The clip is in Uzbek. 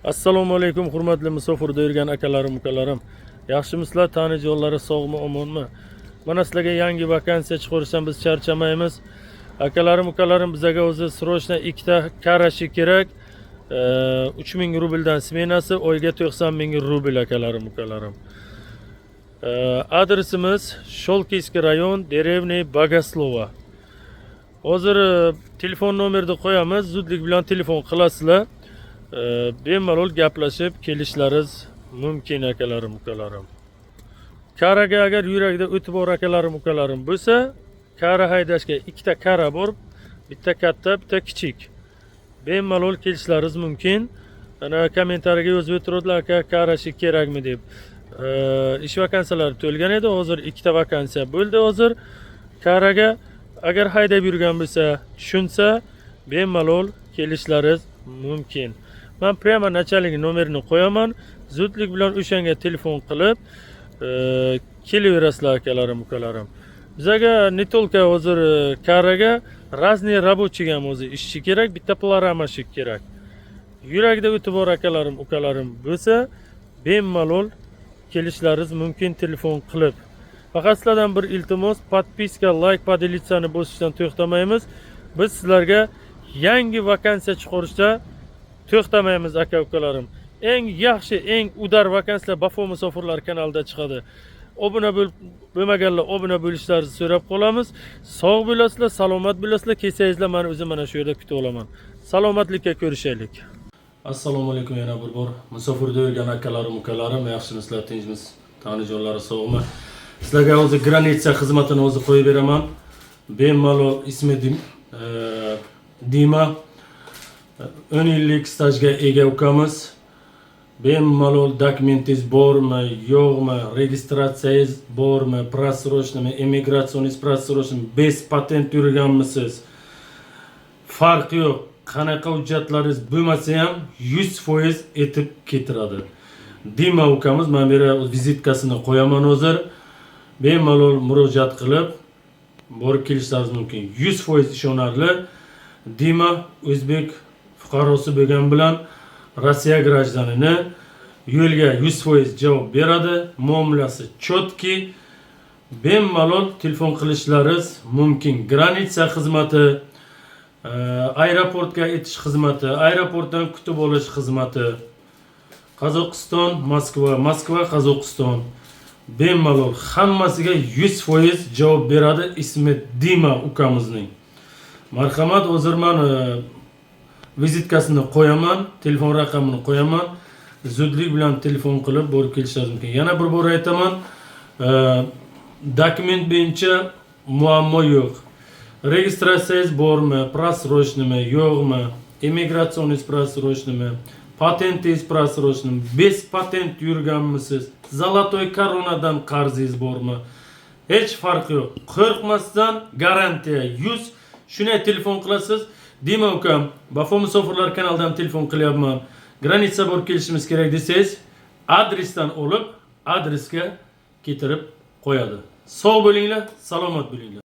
Assalomu alaykum, hurmatli musofirda yurgan akalarim, ukalarim. Yaxshimisizlar? Tani jo'llari sog'mi, omonmi? Mana sizlarga yangi vakansiya chiqarishdan biz charchamaymiz. Akalarim, ukalarim, bizga o'zi srochna ikkita karashi kerak. 3000 rubldan smenasi, oyga 90 ming rubl akalarim, ukalarim. Adresimiz Sholkiyskiy rayon, Derevniy Bogoslova. Hozir telefon nomerni qo'yamiz, zudlik bilan telefon qilasizlar. Bemalol gaplashib kelishlaringiz mumkin akalarim, ukalarim. Karaga agar yurakda o'tib bor akalarim, ukalarim bo'lsa, kara haydashga ikkita kara bor, bitta katta, bitta kichik. Bemalol kelishlaringiz mumkin. Ana kommentariyaga yozib o'tiradilar, aka karashi kerakmi deb. Ish vakansiyalari to'lgan edi, hozir ikkita vakansiya bo'ldi hozir. Karaga agar haydab yurgan bo'lsa, tushunsa, bemalol kelishlaringiz mumkin. Men prema nachaligi nomerini qo'yaman. Zudlik bilan o'shanga telefon qilib kelaverasizlar akalarim, ukalarim. Bizga ne tolka hozir karaga разный рабочий ham o'zi ishchi kerak, bitta ploramashik kerak. Yurakda o'tib bor akalarim, ukalarim bo'lsa, bemalol kelishlaringiz mumkin telefon qilib. Faqat sizlardan bir iltimos, podpiska, like, podelitsani bosishdan to'xtamaymiz. Biz sizlarga yangi vakansiya chiqarishda to'xtamaymiz aka, ukalarim. Eng yaxshi, eng udar vakansiyalar Bafo musofirlar kanalida chiqadi. Obuna bo'lmaganlar obuna bo'lishlaringizni so'rab qolamiz. Sog' bo'lasizlar, salomat bo'lasizlar. Kelsangizlar meni o'zim mana shu yerda kutib olaman. Salomatlikka ko'rishaylik. Assalomu alaykum yana bir bor. Musofirda yurgan akalarim, ukalarim, yaxshimisizlar, tinchmisiz? Tanijo'llari sog'mi? Sizlarga hozir granitsa xizmatini o'zi qo'yib beraman. Bemalol ismi Dima. 10 yillik stajga ega ukamiz. Bemalol dokumentingiz bormi, yo'qmi, registratsiyangiz bormi, prasrochnimi, immigratsiyaningiz prasrochnimi, bez patent yurganmisiz? Farq yo'q. Qanaqa hujjatlaringiz bo'lmasa ham 100% etib ketiradi. Dima ukamiz, men bu yerga vizitkasini qo'yaman hozir. Bemalol murojaat qilib borib kelishlaringiz mumkin. 100% ishonarli. Dima o'zbek fuqarosi bo'lgan bilan Rossiya grajdanini yo'lga 100% javob beradi. Muomalasi chotki. Bemalol telefon qilishlaringiz mumkin. Granitsa xizmati, aeroportga yetish xizmati, aeroportdan kutib olish xizmati. Qozog'iston, Moskva, Qozog'iston. Bemalol hammasiga 100% javob beradi. Ismi Dima ukamizning. Marhamat, hozir men vizitkasini qo'yaman, telefon raqamini qo'yaman. Zudlik bilan telefon qilib borib kelishingiz mumkin. Yana bir bor aytaman, dokument bo'yicha muammo yo'q. Registratsiyangiz bormi, prasrochnimi, yo'qmi, immigratsiyaningiz prasrochnimi, patentingiz prasrochnimi, bez patent yurganmisiz, zolotoy koronadan qarzingiz bormi? Hech farq yo'q. Qo'rqmasdan garantiya 100. Shunday telefon qilasiz. Dima ukam, Bafo musofirlar kanalidan telefon qilyapman. Granitsa borib kelishimiz kerak desangiz, adresdan olib, adresga keltirib qo'yadi. Sog' bo'linglar, salomat bo'linglar.